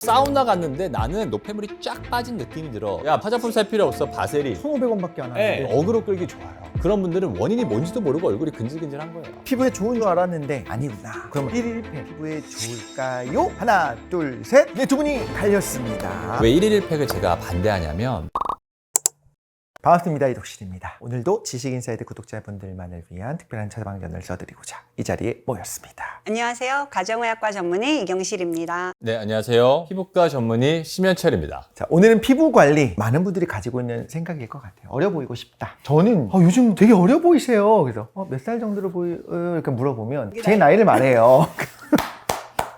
사우나 갔는데 나는 노폐물이 쫙 빠진 느낌이 들어. 야, 화장품 살 필요 없어. 바세린 1,500원밖에 안 하는데 어그로 끌기 좋아요. 그런 분들은 원인이 뭔지도 모르고 얼굴이 근질근질한 거예요. 피부에 좋은 줄 알았는데 아니구나. 그러면 1일 1팩 피부에 좋을까요? 하나 둘 셋. 네, 두 분이 갈렸습니다. 왜 1일 1팩을 제가 반대하냐면 반갑습니다. 이독실입니다. 오늘도 지식인사이드 구독자분들만을 위한 특별한 처방전을 써드리고자 이 자리에 모였습니다. 안녕하세요. 가정의학과 전문의 이경실입니다. 네, 안녕하세요. 피부과 전문의 심현철입니다. 자, 오늘은 피부 관리 많은 분들이 가지고 있는 생각일 것 같아요. 어려 보이고 싶다. 저는 요즘 되게 어려 보이세요. 그래서 몇 살 정도로 보여요? 이렇게 물어보면 제 나이를 말해요.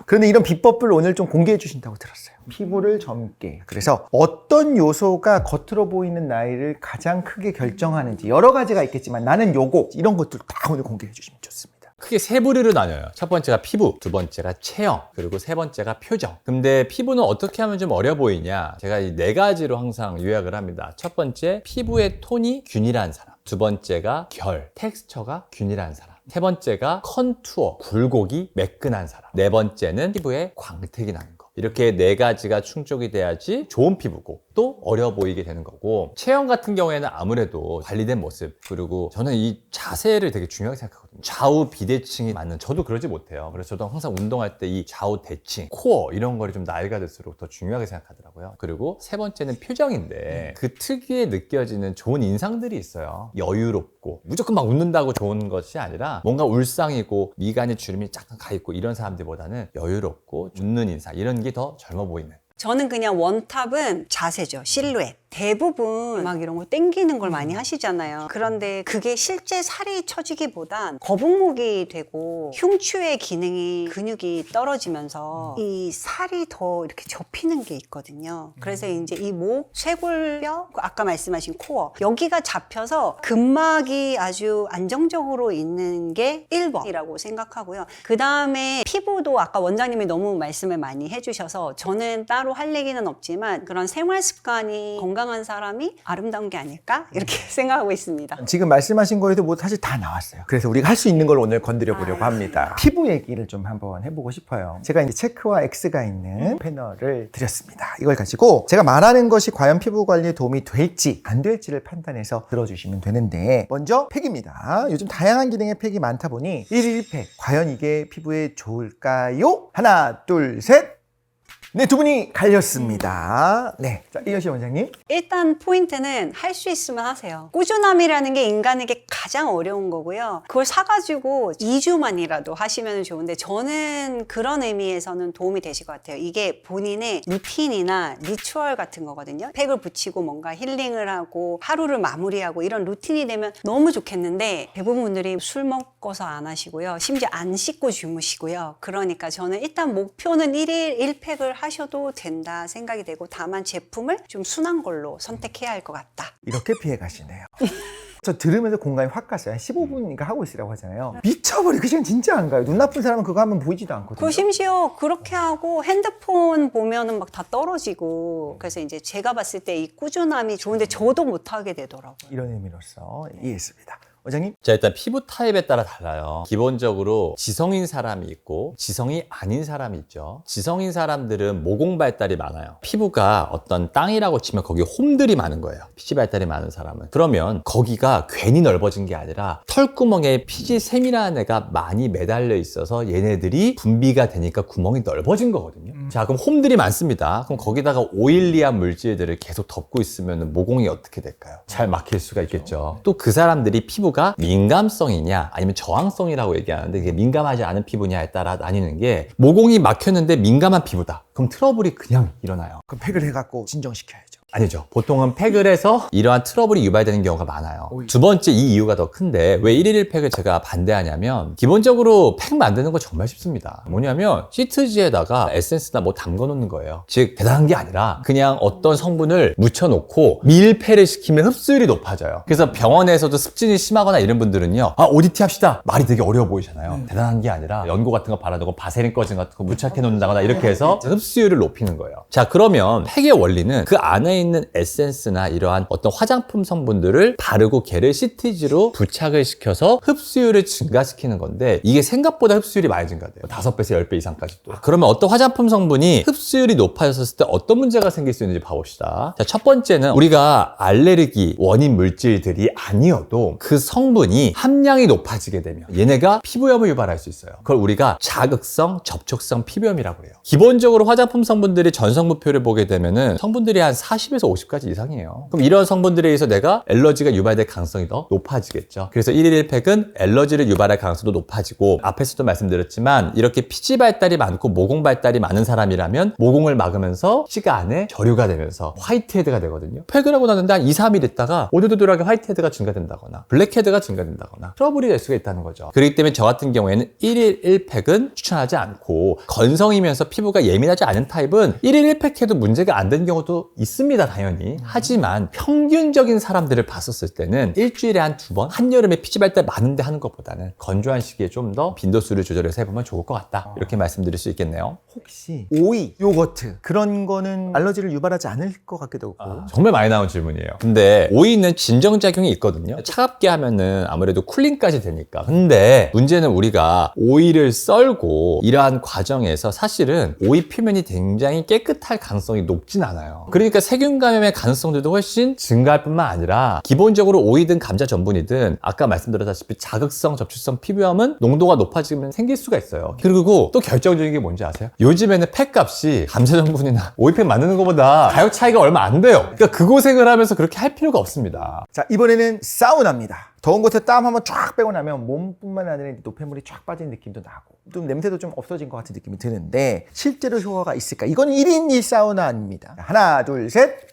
그런데 이런 비법을 오늘 좀 공개해 주신다고 들었어요. 피부를 젊게. 그래서 어떤 요소가 겉으로 보이는 나이를 가장 크게 결정하는지 여러 가지가 있겠지만 나는 요거 이런 것들 다 오늘 공개해 주시면 좋습니다. 크게 세 부류로 나뉘어요. 첫 번째가 피부, 두 번째가 체형, 그리고 세 번째가 표정. 근데 피부는 어떻게 하면 좀 어려 보이냐? 제가 이 네 가지로 항상 요약을 합니다. 첫 번째, 피부의 톤이 균일한 사람. 두 번째가 결, 텍스처가 균일한 사람. 세 번째가 컨투어, 굴곡이 매끈한 사람. 네 번째는 피부에 광택이 나는 거. 이렇게 네 가지가 충족이 돼야지 좋은 피부고 또 어려 보이게 되는 거고, 체형 같은 경우에는 아무래도 관리된 모습, 그리고 저는 이 자세를 되게 중요하게 생각하거든요. 좌우 비대칭이 맞는, 저도 그러지 못해요. 그래서 저도 항상 운동할 때 이 좌우 대칭, 코어 이런 거를 좀 나이가 들수록 더 중요하게 생각하더라고요. 그리고 세 번째는 표정인데 그 특유의 느껴지는 좋은 인상들이 있어요. 여유롭고 무조건 막 웃는다고 좋은 것이 아니라 뭔가 울상이고 미간에 주름이 약간 가 있고 이런 사람들보다는 여유롭고 웃는 인상, 이런 게 더 젊어 보이는. 저는 그냥 원탑은 자세죠. 실루엣. 대부분 막 이런 거 땡기는 걸 많이 하시잖아요. 그런데 그게 실제 살이 처지기보단 거북목이 되고 흉추의 기능이, 근육이 떨어지면서 이 살이 더 이렇게 접히는 게 있거든요. 그래서 이제 이 목, 쇄골뼈, 아까 말씀하신 코어, 여기가 잡혀서 근막이 아주 안정적으로 있는 게 1번이라고 생각하고요. 그 다음에 피부도 아까 원장님이 너무 말씀을 많이 해주셔서 저는 따로 할 얘기는 없지만 그런 생활 습관이 건강한 사람이 아름다운 게 아닐까? 이렇게 생각하고 있습니다. 지금 말씀하신 거에도 뭐 사실 다 나왔어요. 그래서 우리가 할 수 있는 걸 오늘 건드려 보려고 합니다. 피부 얘기를 좀 한번 해보고 싶어요. 제가 이제 체크와 X가 있는 패널을 드렸습니다. 이걸 가지고 제가 말하는 것이 과연 피부 관리에 도움이 될지 안 될지를 판단해서 들어주시면 되는데, 먼저 팩입니다. 요즘 다양한 기능의 팩이 많다 보니 1일 1팩 과연 이게 피부에 좋을까요? 하나 둘 셋. 네, 두 분이 갈렸습니다. 네, 자, 이효시 원장님. 일단 포인트는 할 수 있으면 하세요. 꾸준함이라는 게 인간에게 가장 어려운 거고요. 그걸 사가지고 2주만이라도 하시면 좋은데 저는 그런 의미에서는 도움이 되실 것 같아요. 이게 본인의 루틴이나 리추얼 같은 거거든요. 팩을 붙이고 뭔가 힐링을 하고 하루를 마무리하고 이런 루틴이 되면 너무 좋겠는데 대부분 분들이 술 먹어서 안 하시고요. 심지어 안 씻고 주무시고요. 그러니까 저는 일단 목표는 1일 1팩을 하셔도 된다 생각이 되고, 다만 제품을 좀 순한 걸로 선택해야 할 것 같다. 이렇게 피해 가시네요. 저 들으면서 공감이 확 갔어요. 한 15분인가 하고 있으라고 하잖아요. 미쳐버려. 그 시간 진짜 안 가요. 눈 나쁜 사람은 그거 하면 보이지도 않거든요. 그 심지어 그렇게 하고 핸드폰 보면은 막 다 떨어지고, 그래서 이제 제가 봤을 때 이 꾸준함이 좋은데 저도 못하게 되더라고요. 이런 의미로서 이해했습니다. 원장님? 자, 일단 피부 타입에 따라 달라요. 기본적으로 지성인 사람이 있고 지성이 아닌 사람이 있죠. 지성인 사람들은 모공 발달이 많아요. 피부가 어떤 땅이라고 치면 거기에 홈들이 많은 거예요. 피지 발달이 많은 사람은. 그러면 거기가 괜히 넓어진 게 아니라 털구멍에 피지 세밀한 애가 많이 매달려 있어서 얘네들이 분비가 되니까 구멍이 넓어진 거거든요. 자, 그럼 홈들이 많습니다. 그럼 거기다가 오일리한 물질들을 계속 덮고 있으면 모공이 어떻게 될까요? 잘 막힐 수가 있겠죠. 또 그 사람들이 피부가 민감성이냐 아니면 저항성이라고 얘기하는데, 이게 민감하지 않은 피부냐에 따라 나뉘는 게, 모공이 막혔는데 민감한 피부다. 그럼 트러블이 그냥 일어나요. 그럼 팩을 해갖고 진정시켜야죠. 아니죠. 보통은 팩을 해서 이러한 트러블이 유발되는 경우가 많아요. 오히려. 두 번째, 이 이유가 더 큰데 왜 1일 1팩을 제가 반대하냐면, 기본적으로 팩 만드는 거 정말 쉽습니다. 뭐냐면 시트지에다가 에센스나 뭐 담궈 놓는 거예요. 즉 대단한 게 아니라 그냥 어떤 성분을 묻혀놓고 밀폐를 시키면 흡수율이 높아져요. 그래서 병원에서도 습진이 심하거나 이런 분들은요, ODT 합시다, 말이 되게 어려워 보이잖아요. 대단한 게 아니라 연고 같은 거 바라두고 바세린 꺼진 같은 거 무착해 놓는다거나 이렇게 해서 흡수율을 높이는 거예요. 자, 그러면 팩의 원리는 그 안에 있는 에센스나 이러한 어떤 화장품 성분들을 바르고 걔를 시티지로 부착을 시켜서 흡수율을 증가시키는 건데 이게 생각보다 흡수율이 많이 증가돼요. 5배에서 10배 이상까지도. 그러면 어떤 화장품 성분이 흡수율이 높아졌을 때 어떤 문제가 생길 수 있는지 봐봅시다. 자, 첫 번째는 우리가 알레르기 원인 물질들이 아니어도 그 성분이 함량이 높아지게 되면 얘네가 피부염을 유발할 수 있어요. 그걸 우리가 자극성, 접촉성 피부염이라고 해요. 기본적으로 화장품 성분들이 전성분표를 보게 되면은 성분들이 한 40에서 50가지 이상이에요. 그럼 이런 성분들에 의해서 내가 알러지가 유발될 가능성이 더 높아지겠죠. 그래서 1일 1팩은 알러지를 유발할 가능성도 높아지고 앞에서도 말씀드렸지만 이렇게 피지 발달이 많고 모공 발달이 많은 사람이라면 모공을 막으면서 피가 안에 저류가 되면서 화이트헤드가 되거든요. 팩을 하고 났는데 한 2, 3일 있다가 오돌오돌하게 화이트헤드가 증가된다거나 블랙헤드가 증가된다거나 트러블이 될 수가 있다는 거죠. 그렇기 때문에 저 같은 경우에는 1일 1팩은 추천하지 않고 건성이면서 피부가 예민하지 않은 타입은 1일 1팩 해도 문제가 안 되는 경우도 있습니다, 당연히. 하지만 평균적인 사람들을 봤었을 때는 일주일에 한 2번, 한여름에 피지 발달 많은데 하는 것보다는 건조한 시기에 좀 더 빈도수를 조절해서 해보면 좋을 것 같다. 이렇게 말씀드릴 수 있겠네요. 혹시 오이, 요거트 그런 거는 알러지를 유발하지 않을 것 같기도 하고 정말 많이 나온 질문이에요. 근데 오이는 진정작용이 있거든요. 차갑게 하면은 아무래도 쿨링까지 되니까. 근데 문제는 우리가 오이를 썰고 이러한 과정에서 사실은 오이 표면이 굉장히 깨끗할 가능성이 높진 않아요. 그러니까 세균 감염의 가능성들도 훨씬 증가할 뿐만 아니라 기본적으로 오이든 감자 전분이든 아까 말씀드렸다시피 자극성, 접촉성 피부염은 농도가 높아지면 생길 수가 있어요. 그리고 또 결정적인 게 뭔지 아세요? 요즘에는 팩값이 감자 전분이나 오이팩 만드는 것보다 가격 차이가 얼마 안 돼요. 그러니까 그 고생을 하면서 그렇게 할 필요가 없습니다. 자, 이번에는 사우나입니다. 더운 곳에 땀 한번 쫙 빼고 나면 몸뿐만 아니라 노폐물이 쫙 빠지는 느낌도 나고 좀 냄새도 좀 없어진 것 같은 느낌이 드는데 실제로 효과가 있을까? 이건 1인 1사우나입니다. 하나, 둘, 셋.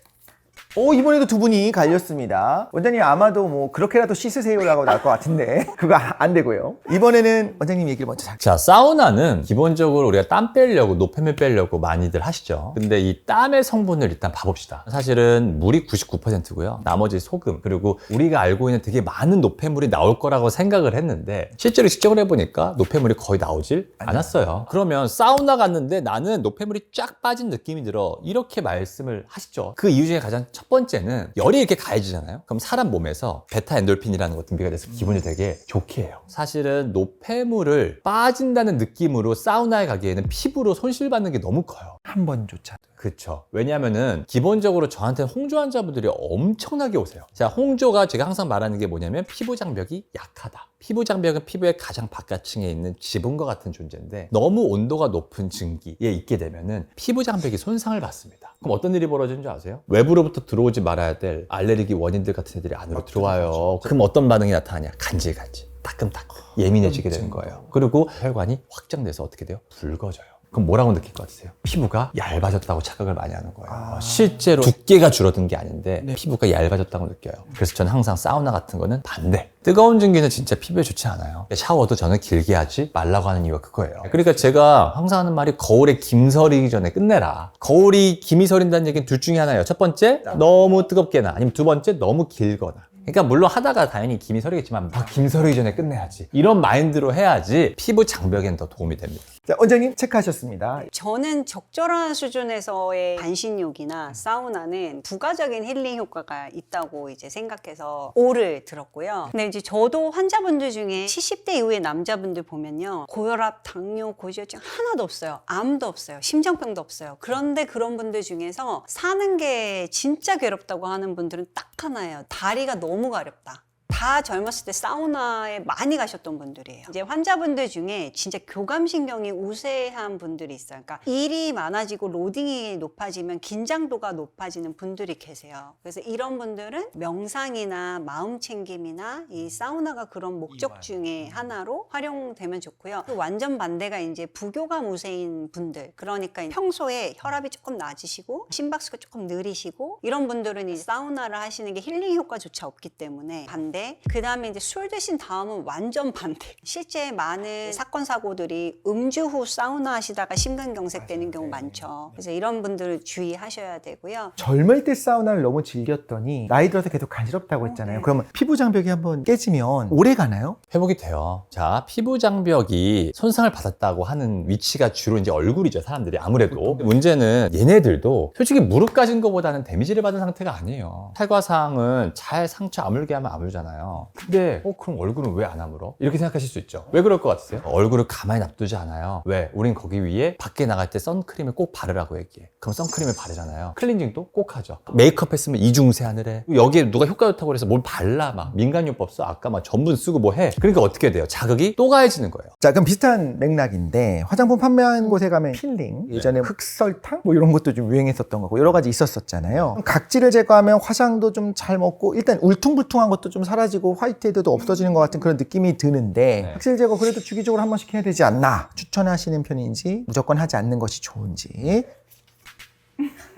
오, 이번에도 두 분이 갈렸습니다. 원장님 아마도 뭐 그렇게라도 씻으세요라고 나올 것 같은데 그거 안 되고요. 이번에는 원장님 얘기를 먼저 자, 사우나는 기본적으로 우리가 땀 빼려고 노폐물 빼려고 많이들 하시죠. 근데 이 땀의 성분을 일단 봐봅시다. 사실은 물이 99%고요. 나머지 소금, 그리고 우리가 알고 있는 되게 많은 노폐물이 나올 거라고 생각을 했는데 실제로 측정을 해보니까 노폐물이 거의 나오질 않았어요. 그러면 사우나 갔는데 나는 노폐물이 쫙 빠진 느낌이 들어. 이렇게 말씀을 하시죠. 그 이유 중에 가장 첫 번째는 열이 이렇게 가해지잖아요. 그럼 사람 몸에서 베타 엔돌핀이라는 거 분비가 돼서 기분이 되게 좋게 해요. 사실은 노폐물을 빠진다는 느낌으로 사우나에 가기에는 피부로 손실받는 게 너무 커요. 한 번조차. 그쵸. 왜냐면은 기본적으로 저한테는 홍조 환자분들이 엄청나게 오세요. 자, 홍조가 제가 항상 말하는 게 뭐냐면 피부 장벽이 약하다. 피부 장벽은 피부의 가장 바깥층에 있는 지붕과 같은 존재인데 너무 온도가 높은 증기에 있게 되면은 피부 장벽이 손상을 받습니다. 그럼 어떤 일이 벌어지는 줄 아세요? 외부로부터 들어오지 말아야 될 알레르기 원인들 같은 애들이 안으로 들어와요. 그럼 어떤 반응이 나타나냐? 간질간질, 따끔따끔 예민해지게 되는 거예요. 그리고 혈관이 확장돼서 어떻게 돼요? 붉어져요. 그럼 뭐라고 느낄 것 같으세요? 피부가 얇아졌다고 착각을 많이 하는 거예요. 실제로 두께가 줄어든 게 아닌데 피부가 얇아졌다고 느껴요. 그래서 저는 항상 사우나 같은 거는 반대. 뜨거운 증기는 진짜 피부에 좋지 않아요. 샤워도 저는 길게 하지 말라고 하는 이유가 그거예요. 그러니까 제가 항상 하는 말이 거울에 김 서리기 전에 끝내라. 거울이 김이 서린다는 얘기는 둘 중에 하나예요. 첫 번째, 너무 뜨겁게나 아니면 두 번째, 너무 길거나. 그러니까 물론 하다가 당연히 김이 서리겠지만 김 서리기 전에 끝내야지. 이런 마인드로 해야지 피부 장벽엔 더 도움이 됩니다. 자, 원장님 체크하셨습니다. 저는 적절한 수준에서의 반신욕이나 사우나는 부가적인 힐링 효과가 있다고 이제 생각해서 O를 들었고요. 근데 이제 저도 환자분들 중에 70대 이후의 남자분들 보면요. 고혈압, 당뇨, 고지혈증 하나도 없어요. 암도 없어요. 심장병도 없어요. 그런데 그런 분들 중에서 사는 게 진짜 괴롭다고 하는 분들은 딱 하나예요. 다리가 너무 가렵다. 다 젊었을 때 사우나에 많이 가셨던 분들이에요. 이제 환자분들 중에 진짜 교감신경이 우세한 분들이 있어요. 그러니까 일이 많아지고 로딩이 높아지면 긴장도가 높아지는 분들이 계세요. 그래서 이런 분들은 명상이나 마음 챙김이나 이 사우나가 그런 목적 중에 하나로 활용되면 좋고요. 또 완전 반대가 이제 부교감 우세인 분들. 그러니까 평소에 혈압이 조금 낮으시고 심박수가 조금 느리시고 이런 분들은 이 사우나를 하시는 게 힐링 효과조차 없기 때문에 반대 반대. 그 다음에 이제 술 드신 다음은 완전 반대. 실제 많은 사건 사고들이 음주 후 사우나 하시다가 심근경색 되는 경우 많죠. 그래서 이런 분들 주의하셔야 되고요. 젊을 때 사우나를 너무 즐겼더니 나이 들어서 계속 간지럽다고 했잖아요. 그러면 피부 장벽이 한번 깨지면 오래 가나요? 회복이 돼요. 자, 피부 장벽이 손상을 받았다고 하는 위치가 주로 이제 얼굴이죠, 사람들이. 아무래도. 문제는 얘네들도 솔직히 무릎 까진 것보다는 데미지를 받은 상태가 아니에요. 탈과상은 잘 상처 아물게 하면 아물잖아요. 근데, 그럼 얼굴은 왜 안 아물어? 이렇게 생각하실 수 있죠. 왜 그럴 것 같으세요? 얼굴을 가만히 놔두지 않아요. 왜? 우린 거기 위에 밖에 나갈 때 선크림을 꼭 바르라고 얘기해. 그럼 선크림을 바르잖아요. 클렌징도 꼭 하죠. 메이크업 했으면 이중 세안을 해. 여기에 누가 효과 좋다고 그래서 뭘 발라. 막 민간요법 써. 아까 막 전분 쓰고 뭐 해. 그러니까 어떻게 돼요? 자극이 또 가해지는 거예요. 자, 그럼 비슷한 맥락인데 화장품 판매하는 곳에 가면 필링, 예전에 흑설탕 뭐 이런 것도 좀 유행했었던 거고 여러 가지 있었었잖아요. 각질을 제거하면 화장도 좀 잘 먹고 일단 울퉁불퉁한 것도 좀 사라지고 화이트헤드도 없어지는 것 같은 그런 느낌이 드는데 각질 제거 그래도 주기적으로 한 번씩 해야 되지 않나? 추천하시는 편인지 무조건 하지 않는 것이 좋은지.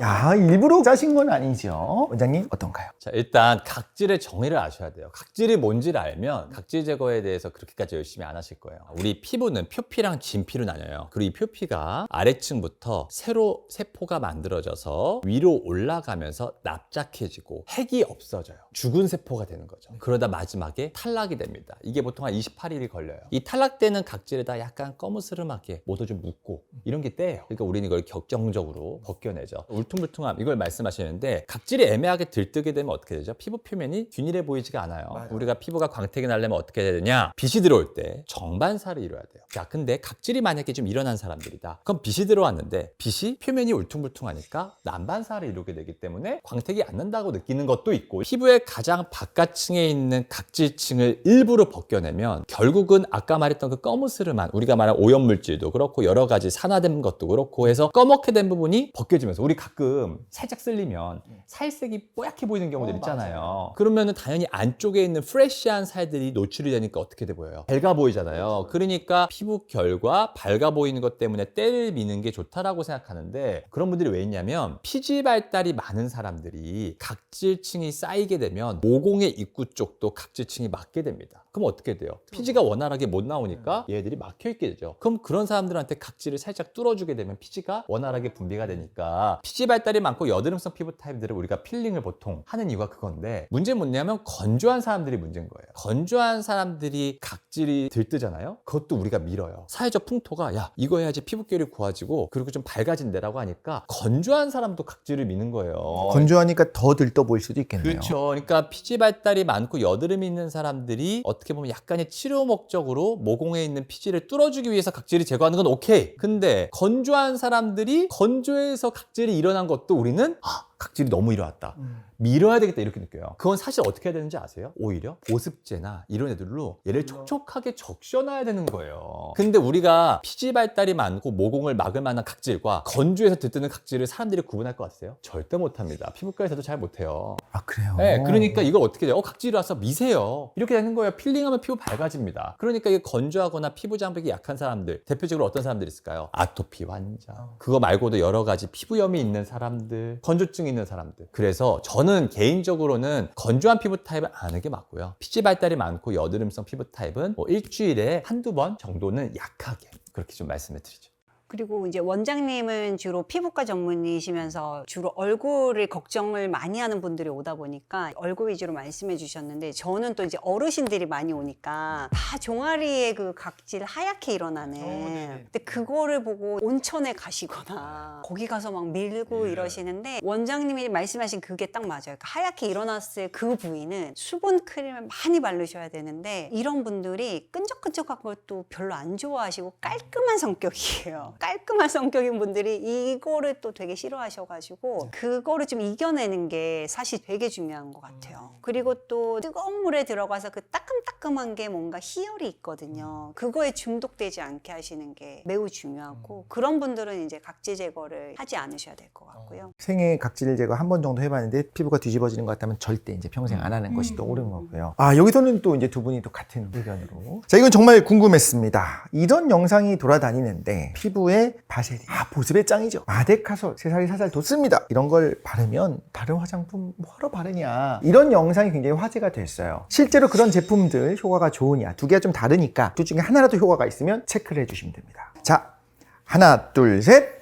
야, 일부러 짜신 건 아니죠. 원장님 어떤가요? 자, 일단 각질의 정의를 아셔야 돼요. 각질이 뭔지를 알면 각질 제거에 대해서 그렇게까지 열심히 안 하실 거예요. 우리 피부는 표피랑 진피로 나뉘어요. 그리고 이 표피가 아래층부터 세로 세포가 만들어져서 위로 올라가면서 납작해지고 핵이 없어져요. 죽은 세포가 되는 거죠. 그러다 마지막에 탈락이 됩니다. 이게 보통 한 28일이 걸려요. 이 탈락되는 각질에다 약간 거무스름하게 뭐도 좀 묻고 이런 게 떼요. 그러니까 우리는 이걸 격정적으로 벗겨내죠. 울퉁불퉁함 이걸 말씀하시는데 각질이 애매하게 들뜨게 되면 어떻게 되죠? 피부 표면이 균일해 보이지가 않아요. 맞아요. 우리가 피부가 광택이 나려면 어떻게 해야 되냐? 빛이 들어올 때 정반사를 이뤄야 돼요. 자, 근데 각질이 만약에 좀 일어난 사람들이다. 그럼 빛이 들어왔는데 빛이 표면이 울퉁불퉁하니까 난반사를 이루게 되기 때문에 광택이 안 난다고 느끼는 것도 있고 피부의 가장 바깥층에 있는 각질층을 일부러 벗겨내면 결국은 아까 말했던 그 거무스름한 우리가 말한 오염물질도 그렇고 여러 가지 산화된 것도 그렇고 해서 꺼멓게 된 부분이 벗겨지면서 우리 가끔 살짝 쓸리면 살색이 뽀얗게 보이는 경우들 있잖아요. 그러면은 당연히 안쪽에 있는 프레쉬한 살들이 노출이 되니까 어떻게 돼 보여요? 밝아 보이잖아요. 그러니까 피부 결과 밝아 보이는 것 때문에 때를 미는 게 좋다라고 생각하는데 그런 분들이 왜 있냐면 피지 발달이 많은 사람들이 각질층이 쌓이게 되면 모공의 입구 쪽도 각질층이 막게 됩니다. 그럼 어떻게 돼요? 피지가 원활하게 못 나오니까 얘들이 막혀있게 되죠. 그럼 그런 사람들한테 각질을 살짝 뚫어주게 되면 피지가 원활하게 분비가 되니까 피지 발달이 많고 여드름성 피부 타입들은 우리가 필링을 보통 하는 이유가 그건데 문제는 뭐냐면 건조한 사람들이 문제인 거예요. 건조한 사람들이 각질이 들뜨잖아요. 그것도 우리가 밀어요. 사회적 풍토가 야 이거 해야지 피부결이 고와지고 그리고 좀 밝아진다라고 하니까 건조한 사람도 각질을 미는 거예요. 건조하니까 더 들떠 보일 수도 있겠네요. 그렇죠. 그러니까 피지 발달이 많고 여드름이 있는 사람들이 어떻게 보면 약간의 치료 목적으로 모공에 있는 피지를 뚫어주기 위해서 각질이 제거하는 건 오케이. 근데 건조한 사람들이 건조해서 각질이 일어난 것도 우리는 각질이 너무 일어났다. 밀어야 되겠다 이렇게 느껴요. 그건 사실 어떻게 해야 되는지 아세요? 오히려 보습제나 이런 애들로 얘를 촉촉하게 적셔놔야 되는 거예요. 근데 우리가 피지 발달이 많고 모공을 막을 만한 각질과 건조해서 들뜨는 각질을 사람들이 구분할 것 같아요? 절대 못합니다. 피부과에서도 잘 못해요. 아, 그래요? 네, 그러니까 이걸 어떻게 돼요? 각질이 와서 미세요. 이렇게 되는 거예요. 필링하면 피부 밝아집니다. 그러니까 이게 건조하거나 피부 장벽이 약한 사람들, 대표적으로 어떤 사람들이 있을까요? 아토피 환자. 그거 말고도 여러 가지 피부염이 있는 사람들, 건조증이 있는 사람들. 그래서 저는 개인적으로는 건조한 피부 타입은 안 하는 게 맞고요. 피지 발달이 많고 여드름성 피부 타입은 뭐 일주일에 한두 번 정도는 약하게 그렇게 좀 말씀을 드리죠. 그리고 이제 원장님은 주로 피부과 전문의시면서 주로 얼굴을 걱정을 많이 하는 분들이 오다 보니까 얼굴 위주로 말씀해 주셨는데 저는 또 이제 어르신들이 많이 오니까 다 종아리에 그 각질 하얗게 일어나네. 근데 그거를 보고 온천에 가시거나 거기 가서 막 밀고 이러시는데 원장님이 말씀하신 그게 딱 맞아요. 그러니까 하얗게 일어났을 그 부위는 수분 크림을 많이 바르셔야 되는데 이런 분들이 끈적끈적한 것도 별로 안 좋아하시고 깔끔한 성격이에요. 깔끔한 성격인 분들이 이거를 또 되게 싫어하셔가지고 그거를 좀 이겨내는 게 사실 되게 중요한 것 같아요. 그리고 또 뜨거운 물에 들어가서 그 따끔따끔한 게 뭔가 희열이 있거든요. 그거에 중독되지 않게 하시는 게 매우 중요하고 그런 분들은 이제 각질 제거를 하지 않으셔야 될 것 같고요. 생애 각질 제거 한 번 정도 해봤는데 피부가 뒤집어지는 것 같다면 절대 이제 평생 안 하는 것이 또 옳은 거고요. 아, 여기서는 또 이제 두 분이 또 같은 의견으로. 자, 이건 정말 궁금했습니다. 이런 영상이 돌아다니는데 피부에 피부에 바세린, 보습의 짱이죠. 마데카솔, 새살이 살살 돋습니다. 이런 걸 바르면 다른 화장품 뭐하러 바르냐, 이런 영상이 굉장히 화제가 됐어요. 실제로 그런 제품들 효과가 좋으냐, 두 개가 좀 다르니까 둘 중에 하나라도 효과가 있으면 체크를 해주시면 됩니다. 자, 하나 둘 셋.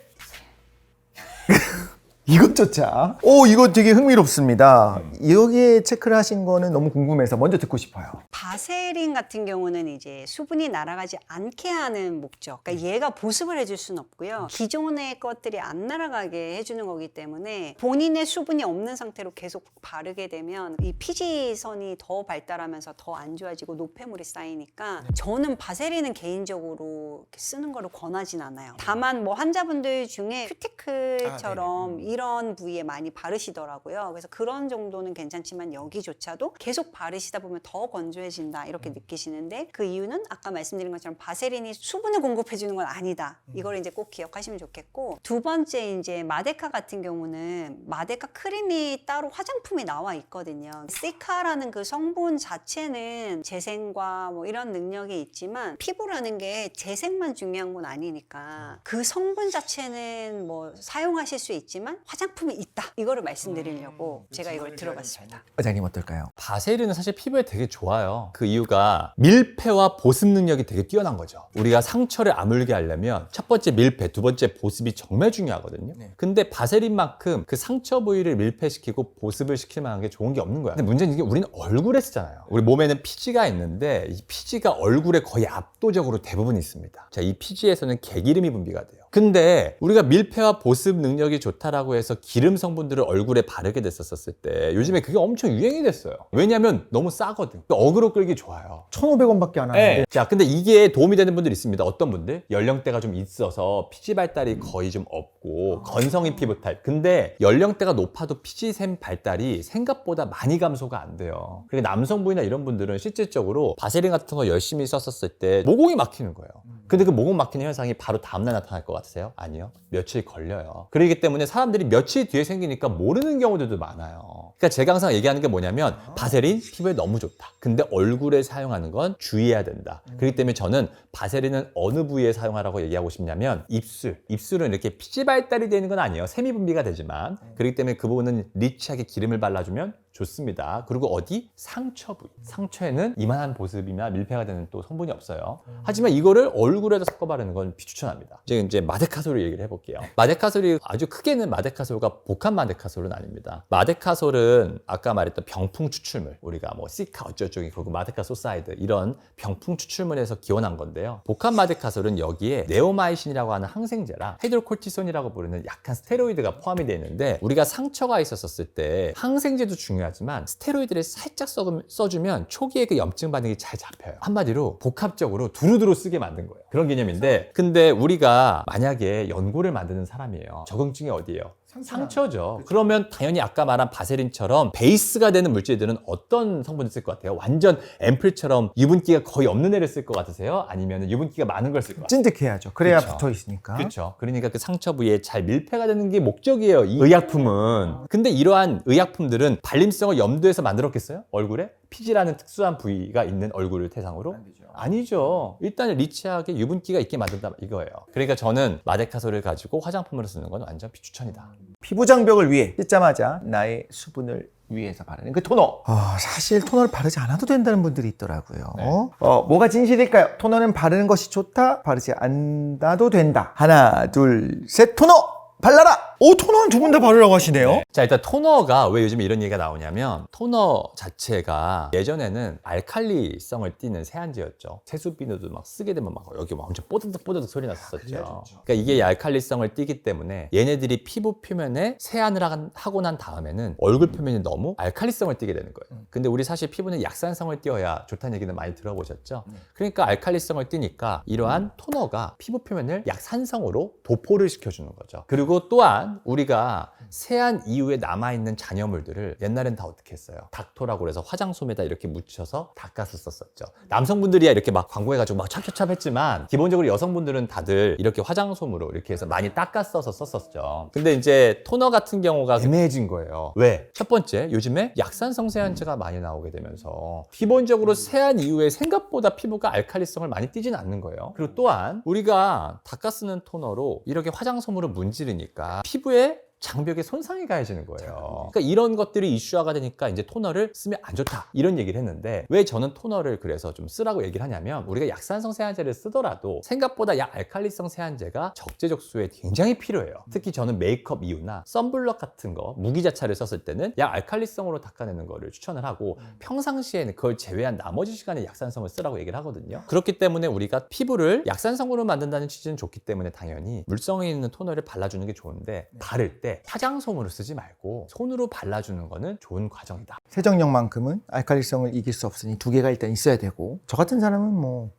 이것조차 이거 되게 흥미롭습니다. 여기에 체크를 하신 거는 너무 궁금해서 먼저 듣고 싶어요. 바세린 같은 경우는 이제 수분이 날아가지 않게 하는 목적. 그러니까 얘가 보습을 해줄 수는 없고요. 기존의 것들이 안 날아가게 해주는 거기 때문에 본인의 수분이 없는 상태로 계속 바르게 되면 이 피지선이 더 발달하면서 더 안 좋아지고 노폐물이 쌓이니까 저는 바세린은 개인적으로 쓰는 거를 권하진 않아요. 다만 뭐 환자분들 중에 큐티클처럼 이런 부위에 많이 바르시더라고요. 그래서 그런 정도는 괜찮지만 여기조차도 계속 바르시다 보면 더 건조해진다 이렇게 느끼시는데, 그 이유는 아까 말씀드린 것처럼 바세린이 수분을 공급해 주는 건 아니다. 이걸 이제 꼭 기억하시면 좋겠고, 두 번째 이제 마데카 같은 경우는 마데카 크림이 따로 화장품이 나와 있거든요. 시카라는 그 성분 자체는 재생과 뭐 이런 능력이 있지만 피부라는 게 재생만 중요한 건 아니니까 그 성분 자체는 뭐 사용하실 수 있지만 화장품이 있다, 이거를 말씀드리려고 제가 이걸 들어봤습니다. 원장님 어떨까요? 바세린은 사실 피부에 되게 좋아요. 그 이유가 밀폐와 보습 능력이 되게 뛰어난 거죠. 우리가 상처를 아물게 하려면 첫 번째 밀폐, 두 번째 보습이 정말 중요하거든요. 근데 바세린만큼 그 상처 부위를 밀폐시키고 보습을 시킬 만한 게 좋은 게 없는 거야. 근데 문제는 이게 우리는 얼굴에 쓰잖아요. 우리 몸에는 피지가 있는데 이 피지가 얼굴에 거의 압도적으로 대부분 있습니다. 자, 이 피지에서는 개기름이 분비가 돼요. 근데 우리가 밀폐와 보습 능력이 좋다라고 해서 기름 성분들을 얼굴에 바르게 됐었을 때 요즘에 그게 엄청 유행이 됐어요. 왜냐면 너무 싸거든. 어그로 끌기 좋아요. 1,500원밖에 안 하는데. 네. 자, 근데 이게 도움이 되는 분들이 있습니다. 어떤 분들? 연령대가 좀 있어서 피지 발달이 거의 좀 없고 건성인 피부 타입. 근데 연령대가 높아도 피지샘 발달이 생각보다 많이 감소가 안 돼요. 그리고 남성분이나 이런 분들은 실질적으로 바세린 같은 거 열심히 썼었을 때 모공이 막히는 거예요. 근데 그 모공 막히는 현상이 바로 다음날 나타날 것 같으세요? 아니요. 며칠 걸려요. 그렇기 때문에 사람들이 며칠 뒤에 생기니까 모르는 경우들도 많아요. 그러니까 제가 항상 얘기하는 게 뭐냐면 바세린 피부에 너무 좋다. 근데 얼굴에 사용하는 건 주의해야 된다. 그렇기 때문에 저는 바세린은 어느 부위에 사용하라고 얘기하고 싶냐면 입술은 이렇게 피지 발달이 되는 건 아니에요. 세미 분비가 되지만 그렇기 때문에 그 부분은 리치하게 기름을 발라주면 좋습니다. 그리고 어디? 상처 부위. 상처에는 이만한 보습이나 밀폐가 되는 또 성분이 없어요. 하지만 이거를 얼굴에다 섞어 바르는 건 비추천합니다. 지금 이제 마데카솔을 얘기를 해볼게요. 마데카솔이 아주 크게는 마데카솔과 복합 마데카솔은 아닙니다. 마데카솔은 아까 말했던 병풍 추출물, 우리가 뭐 시카 어쩌고저쩌고 그리고 마데카 소사이드 이런 병풍 추출물에서 기원한 건데요. 복합 마데카솔은 여기에 네오마이신이라고 하는 항생제랑 헤드로콜티손이라고 부르는 약한 스테로이드가 포함이 되어 있는데, 우리가 상처가 있었을 때 항생제도 중요하지만 스테로이드를 살짝 써주면 초기에 그 염증 반응이 잘 잡혀요. 한마디로 복합적으로 두루두루 쓰게 만든 거예요. 그런 개념인데, 근데 우리가 만약에 연고를 만드는 사람이에요. 적응증이 어디예요? 상처죠. 그러면 당연히 아까 말한 바세린처럼 베이스가 되는 물질들은 어떤 성분을 쓸 것 같아요? 완전 앰플처럼 유분기가 거의 없는 애를 쓸 것 같으세요? 아니면 유분기가 많은 걸 쓸 것 같아요? 찐득해야죠. 그래야 그쵸. 붙어 있으니까. 그렇죠. 그러니까 그 상처 부위에 잘 밀폐가 되는 게 목적이에요, 이 의약품은. 근데 이러한 의약품들은 발림성을 염두에서 만들었겠어요? 얼굴에? 피지라는 특수한 부위가 있는 얼굴을 대상으로? 아니죠. 일단 리치하게 유분기가 있게 만든다 이거예요. 그러니까 저는 마데카솔을 가지고 화장품으로 쓰는 건 완전 비추천이다. 피부 장벽을 위해 씻자마자 나의 수분을 위해서 바르는 그 토너. 사실 토너를 바르지 않아도 된다는 분들이 있더라고요. 네. 뭐가 진실일까요? 토너는 바르는 것이 좋다, 바르지 않아도 된다. 하나, 둘, 셋, 토너! 발라라! 토너는 두 분 다 바르라고 하시네요. 네. 자, 일단 토너가 왜 요즘 이런 얘기가 나오냐면, 토너 자체가 예전에는 알칼리성을 띠는 세안제였죠. 세수 비누도 막 쓰게 되면 막 여기 막 엄청 뽀드득 소리 났었죠. 그러니까 이게 알칼리성을 띠기 때문에 얘네들이 피부 표면에 세안을 하고 난 다음에는 얼굴 표면이 너무 알칼리성을 띠게 되는 거예요. 근데 우리 사실 피부는 약산성을 띄어야 좋다는 얘기는 많이 들어보셨죠? 그러니까 알칼리성을 띠니까 이러한 토너가 피부 표면을 약산성으로 도포를 시켜주는 거죠. 그리고 또한 또한 우리가 세안 이후에 남아있는 잔여물들을 옛날엔 다 어떻게 했어요? 닥토라고 그래서 화장솜에다 이렇게 묻혀서 닦았었었죠. 남성분들이야 이렇게 막 광고해가지고 막 찹찹찹 했지만 기본적으로 여성분들은 다들 이렇게 화장솜으로 이렇게 해서 많이 닦았어서 썼었죠. 근데 이제 토너 같은 경우가 애매해진 거예요. 왜? 첫 번째, 요즘에 약산성 세안제가 많이 나오게 되면서 기본적으로 세안 이후에 생각보다 피부가 알칼리성을 많이 띠진 않는 거예요. 그리고 또한 우리가 닦아 쓰는 토너로 이렇게 화장솜으로 문지르니까 피부에 장벽에 손상이 가해지는 거예요. 그러니까 이런 것들이 이슈화가 되니까 이제 토너를 쓰면 안 좋다 이런 얘기를 했는데, 왜 저는 토너를 그래서 좀 쓰라고 얘기를 하냐면, 우리가 약산성 세안제를 쓰더라도 생각보다 약알칼리성 세안제가 적재적소에 굉장히 필요해요. 특히 저는 메이크업 이유나 썬블럭 같은 거 무기자차를 썼을 때는 약알칼리성으로 닦아내는 거를 추천을 하고, 평상시에는 그걸 제외한 나머지 시간에 약산성을 쓰라고 얘기를 하거든요. 그렇기 때문에 우리가 피부를 약산성으로 만든다는 취지는 좋기 때문에 당연히 물성이 있는 토너를 발라주는 게 좋은데, 바를 때 화장솜으로 쓰지 말고 손으로 발라주는 거는 좋은 과정이다. 세정력만큼은 알칼리성을 이길 수 없으니 두 개가 일단 있어야 되고, 저 같은 사람은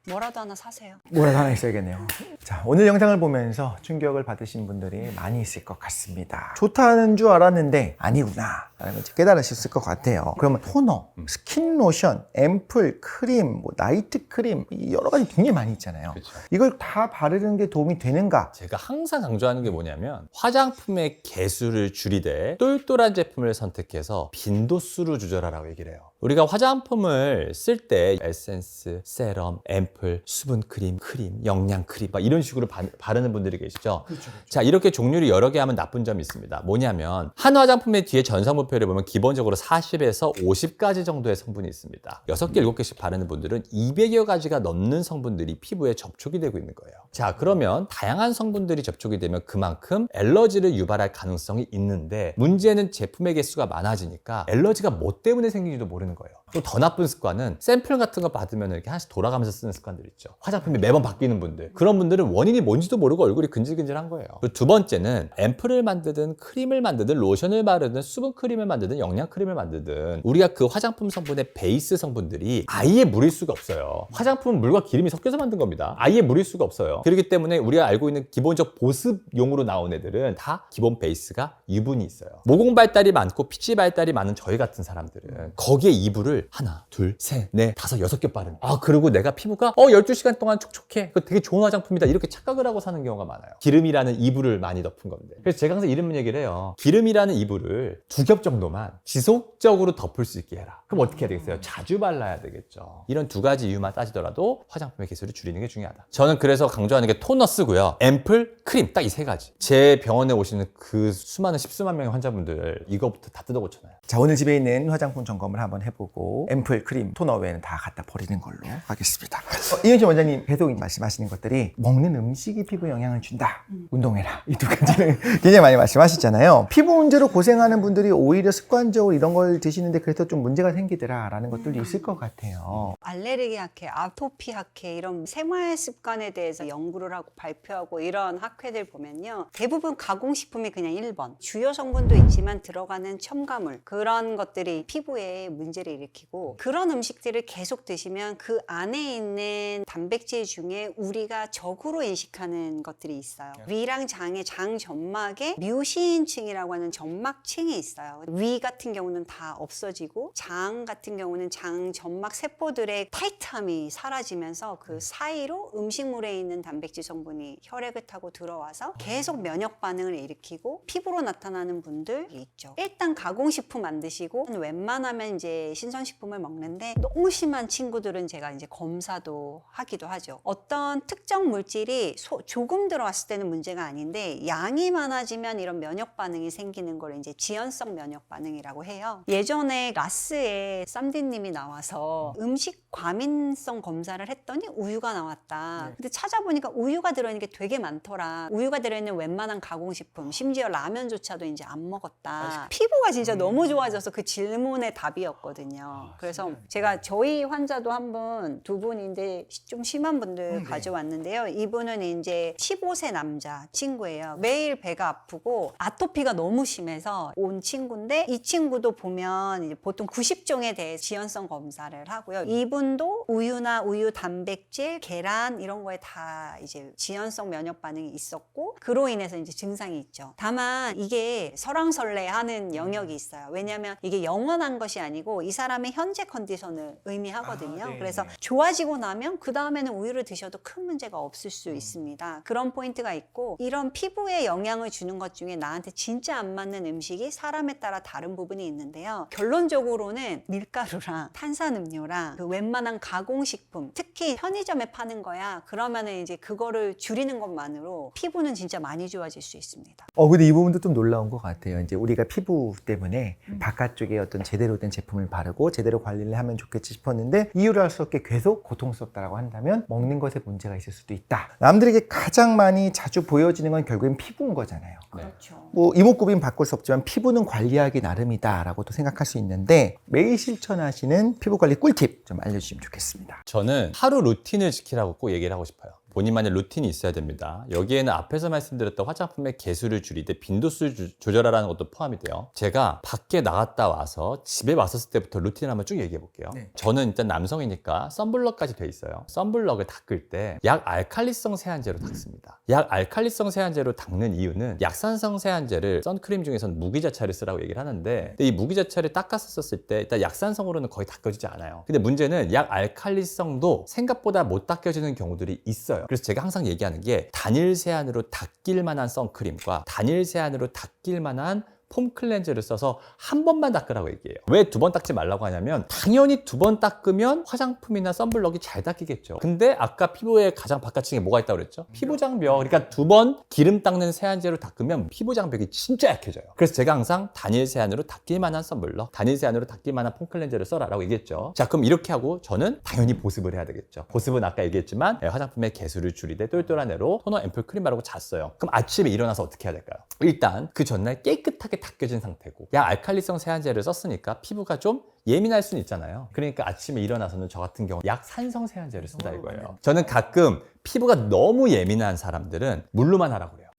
뭐라도 하나 사세요. 뭐라도 하나 있어야겠네요. 자, 오늘 영상을 보면서 충격을 받으신 분들이 많이 있을 것 같습니다. 좋다는 줄 알았는데 아니구나 라는 걸 깨달으셨을 것 같아요. 그러면 토너, 스킨 로션, 앰플, 크림, 나이트 크림, 여러 가지 굉장히 많이 있잖아요. 그렇죠. 이걸 다 바르는 게 도움이 되는가? 제가 항상 강조하는 게 뭐냐면, 화장품의 개수를 줄이되 똘똘한 제품을 선택해서 빈도수로 조절하라고 얘기를 해요. 우리가 화장품을 쓸 때 에센스, 세럼, 앰플, 수분크림, 크림, 영양크림 막 이런 식으로 바르는 분들이 계시죠. 그렇죠. 자, 이렇게 종류를 여러 개 하면 나쁜 점이 있습니다. 뭐냐면, 한 화장품의 뒤에 전성분표를 보면 기본적으로 40에서 50가지 정도의 성분이 있습니다. 6개, 7개씩 바르는 분들은 200여 가지가 넘는 성분들이 피부에 접촉이 되고 있는 거예요. 자, 그러면 다양한 성분들이 접촉이 되면 그만큼 알러지를 유발할 가능성이 있는데, 문제는 제품의 개수가 많아지니까 알러지가 뭐 때문에 생기는지도 모르는 거예요. 또 더 나쁜 습관은 샘플 같은 거 받으면 이렇게 하나씩 돌아가면서 쓰는 습관들 있죠. 화장품이 매번 바뀌는 분들, 그런 분들은 원인이 뭔지도 모르고 얼굴이 근질근질한 거예요. 그리고 두 번째는 앰플을 만드든 크림을 만드든 로션을 바르든 수분크림을 만드든 영양크림을 만드든 우리가 그 화장품 성분의 베이스 성분들이 아예 물일 수가 없어요. 화장품은 물과 기름이 섞여서 만든 겁니다. 아예 물일 수가 없어요. 그렇기 때문에 우리가 알고 있는 기본적 보습용으로 나온 애들은 다 기본 베이스가 유분이 있어요. 모공 발달이 많고 피지 발달이 많은 저희 같은 사람들은 거기에 이불을 하나, 둘, 셋, 넷, 다섯, 6개 바르는. 그리고 내가 피부가 12시간 동안 촉촉해. 그 되게 좋은 화장품이다. 이렇게 착각을 하고 사는 경우가 많아요. 기름이라는 이불을 많이 덮은 건데. 그래서 제가 항상 이런 얘기를 해요. 기름이라는 이불을 2겹 정도만 지속적으로 덮을 수 있게 해라. 그럼 어떻게 해야 되겠어요? 자주 발라야 되겠죠. 이런 두 가지 이유만 따지더라도 화장품의 개수를 줄이는 게 중요하다. 저는 그래서 강조하는 게 토너 쓰고요. 앰플, 크림 딱 이 세 가지. 제 병원에 오시는 그 수많은 십수만 명의 환자분들 이거부터 다 뜯어 고쳐놔요. 자, 오늘 집에 있는 화장품 점검을 한번 해보고 앰플, 크림, 토너 외에는 다 갖다 버리는 걸로 하겠습니다. 이은실 원장님 계속 말씀하시는 것들이 먹는 음식이 피부에 영향을 준다. 운동해라. 이 두 가지는 굉장히 많이 말씀하시잖아요. 피부 문제로 고생하는 분들이 오히려 습관적으로 이런 걸 드시는데 그래서 좀 문제가 생기더라라는 것들도 있을 것 같아요. 알레르기 학회, 아토피 학회 이런 생활 습관에 대해서 연구를 하고 발표하고 이런 학회들 보면요. 대부분 가공식품이 그냥 1번. 주요 성분도 있지만 들어가는 첨가물 그런 것들이 피부에 문제를 일으키고, 그런 음식들을 계속 드시면 그 안에 있는 단백질 중에 우리가 적으로 인식하는 것들이 있어요. 위랑 장의 장 점막에 뮤신층이라고 하는 점막층이 있어요. 위 같은 경우는 다 없어지고 장 같은 경우는 장 점막 세포들의 타이트함이 사라지면서 그 사이로 음식물에 있는 단백질 성분이 혈액을 타고 들어와서 계속 면역 반응을 일으키고 피부로 나타나는 분들이 있죠. 일단 가공식품 안 드시고 웬만하면 이제 신선식품을 먹는데, 너무 심한 친구들은 제가 이제 검사도 하기도 하죠. 어떤 특정 물질이 조금 들어왔을 때는 문제가 아닌데 양이 많아지면 이런 면역 반응이 생기는 걸 이제 지연성 면역 반응이라고 해요. 예전에 라스에 쌈디님이 나와서 음식 과민성 검사를 했더니 우유가 나왔다. 근데 찾아보니까 우유가 들어있는 게 되게 많더라. 우유가 들어있는 웬만한 가공식품, 심지어 라면조차도 이제 안 먹었다. 피부가 진짜 너무 좋아져서 그 질문의 답이었거든요. 있어요. 그래서 제가 저희 환자도 한 분, 두 분인데 좀 심한 분들 가져왔는데요. 이분은 이제 15세 남자 친구예요. 매일 배가 아프고 아토피가 너무 심해서 온 친구인데 이 친구도 보면 이제 보통 90종에 대해 지연성 검사를 하고요. 이분도 우유나 우유 단백질, 계란 이런 거에 다 이제 지연성 면역 반응이 있었고 그로 인해서 이제 증상이 있죠. 다만 이게 설왕설래하는 영역이 있어요. 왜냐하면 이게 영원한 것이 아니고 이 사람의 현재 컨디션을 의미하거든요. 그래서 좋아지고 나면 그 다음에는 우유를 드셔도 큰 문제가 없을 수 있습니다. 그런 포인트가 있고 이런 피부에 영향을 주는 것 중에 나한테 진짜 안 맞는 음식이 사람에 따라 다른 부분이 있는데요. 결론적으로는 밀가루랑 탄산음료랑 그 웬만한 가공식품, 특히 편의점에 파는 거야. 그러면은 이제 그거를 줄이는 것만으로 피부는 진짜 많이 좋아질 수 있습니다. 근데 이 부분도 좀 놀라운 것 같아요. 이제 우리가 피부 때문에 바깥쪽에 어떤 제대로 된 제품을 바르고 제대로 관리를 하면 좋겠지 싶었는데 이유를 알 수 없게 계속 고통스럽다고 한다면 먹는 것에 문제가 있을 수도 있다. 남들에게 가장 많이 자주 보여지는 건 결국엔 피부인 거잖아요. 그렇죠. 뭐 이목구비는 바꿀 수 없지만 피부는 관리하기 나름이다 라고 또 생각할 수 있는데 매일 실천하시는 피부 관리 꿀팁 좀 알려주시면 좋겠습니다. 저는 하루 루틴을 지키라고 꼭 얘기를 하고 싶어요. 본인만의 루틴이 있어야 됩니다. 여기에는 앞에서 말씀드렸던 화장품의 개수를 줄이되 빈도수를 조절하라는 것도 포함이 돼요. 제가 밖에 나갔다 와서 집에 왔었을 때부터 루틴을 한번 쭉 얘기해 볼게요. 저는 일단 남성이니까 선블럭까지 돼 있어요. 선블럭을 닦을 때 약 알칼리성 세안제로 닦습니다. 약 알칼리성 세안제로 닦는 이유는 약산성 세안제를 선크림 중에서는 무기자차를 쓰라고 얘기를 하는데 근데 이 무기자차를 닦았었을 때 일단 약산성으로는 거의 닦여지지 않아요. 근데 문제는 약 알칼리성도 생각보다 못 닦여지는 경우들이 있어요. 그래서 제가 항상 얘기하는 게 단일 세안으로 닦일 만한 선크림과 단일 세안으로 닦일 만한 폼 클렌저를 써서 한 번만 닦으라고 얘기해요. 왜 두 번 닦지 말라고 하냐면 당연히 두 번 닦으면 화장품이나 선블럭이 잘 닦이겠죠. 근데 아까 피부의 가장 바깥층에 뭐가 있다고 그랬죠? 피부 장벽. 그러니까 두 번 기름 닦는 세안제로 닦으면 피부 장벽이 진짜 약해져요. 그래서 제가 항상 단일 세안으로 닦일 만한 선블럭, 단일 세안으로 닦일 만한 폼 클렌저를 써라라고 얘기했죠. 자, 그럼 이렇게 하고 저는 당연히 보습을 해야 되겠죠. 보습은 아까 얘기했지만 화장품의 개수를 줄이되 똘똘한 애로 토너 앰플 크림 바르고 잤어요. 그럼 아침에 일어나서 어떻게 해야 될까요? 일단 그 전날 깨끗하게 닦여진 상태고 약 알칼리성 세안제를 썼으니까 피부가 좀 예민할 수는 있잖아요. 그러니까 아침에 일어나서는 저 같은 경우 약산성 세안제를 쓴다 이거예요. 저는 가끔 피부가 너무 예민한 사람들은 물로만 하라고 그래요.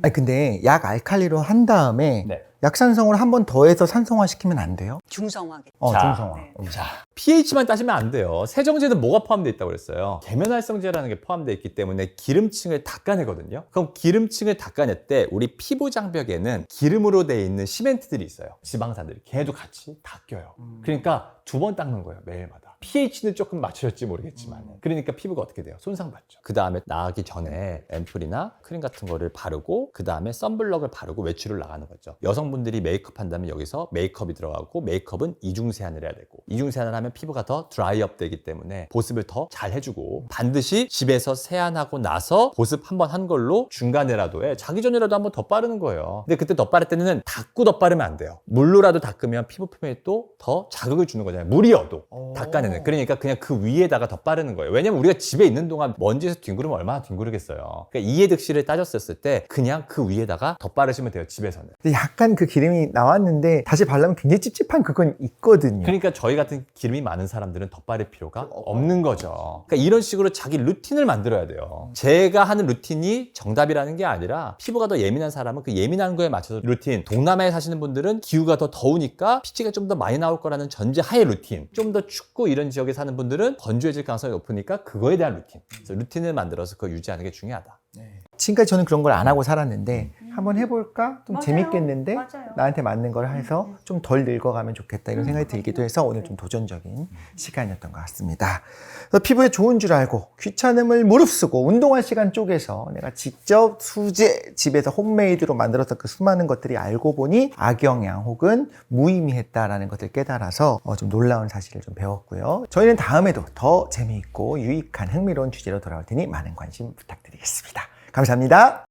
아니 근데 약 알칼리로 한 다음에 네. 약산성을 한 번 더해서 산성화 시키면 안 돼요? 중성화겠죠. 중성화. 자, pH만 따지면 안 돼요. 세정제는 뭐가 포함되어 있다고 그랬어요? 계면활성제라는 게 포함되어 있기 때문에 기름층을 닦아내거든요. 그럼 기름층을 닦아낼 때 우리 피부 장벽에는 기름으로 되어 있는 시멘트들이 있어요. 지방산들이. 걔도 같이 닦여요. 그러니까 두 번 닦는 거예요, 매일마다. pH는 조금 맞춰질지 모르겠지만 그러니까 피부가 어떻게 돼요? 손상받죠. 그 다음에 나가기 전에 앰플이나 크림 같은 거를 바르고 그 다음에 선블럭을 바르고 외출을 나가는 거죠. 여성분들이 메이크업 한다면 여기서 메이크업이 들어가고 메이크업은 이중 세안을 해야 되고 이중 세안을 하면 피부가 더 드라이업 되기 때문에 보습을 더 잘 해주고 반드시 집에서 세안하고 나서 보습 한번 한 걸로 중간에라도 자기 전이라도 한번 더 바르는 거예요. 근데 그때 더 바를 때는 닦고 더 바르면 안 돼요. 물로라도 닦으면 피부 표면에 또 더 자극을 주는 거잖아요. 물이어도 닦아내는. 그러니까 그냥 그 위에다가 더 바르는 거예요. 왜냐면 우리가 집에 있는 동안 먼지에서 뒹구르면 얼마나 뒹구르겠어요. 그러니까 이해득실을 따졌었을 때 그냥 그 위에다가 더 바르시면 돼요. 집에서는. 근데 약간 그 기름이 나왔는데 다시 바르면 굉장히 찝찝한 그건 있거든요. 그러니까 저희 같은 기름이 많은 사람들은 더 바를 필요가 없는 거죠. 그러니까 이런 식으로 자기 루틴을 만들어야 돼요. 제가 하는 루틴이 정답이라는 게 아니라 피부가 더 예민한 사람은 그 예민한 거에 맞춰서 루틴. 동남아에 사시는 분들은 기후가 더 더우니까 피지가 좀 더 많이 나올 거라는 전제하에 루틴. 좀 더 춥고 이런 지역에 사는 분들은 건조해질 가능성이 높으니까 그거에 대한 루틴. 그래서 루틴을 만들어서 그걸 유지하는 게 중요하다. 지금까지 저는 그런 걸 안 하고 살았는데 한번 해볼까? 좀 맞아요. 재밌겠는데 맞아요. 나한테 맞는 걸 해서 좀 덜 늙어가면 좋겠다 이런 생각이 들기도 해서 오늘 좀 도전적인 시간이었던 것 같습니다. 그래서 피부에 좋은 줄 알고 귀찮음을 무릅쓰고 운동할 시간 쪼개서 내가 직접 수제 집에서 홈메이드로 만들었던 그 수많은 것들이 알고 보니 악영향 혹은 무의미했다라는 것을 깨달아서 좀 놀라운 사실을 좀 배웠고요. 저희는 다음에도 더 재미있고 유익한 흥미로운 주제로 돌아올 테니 많은 관심 부탁드리겠습니다. 감사합니다.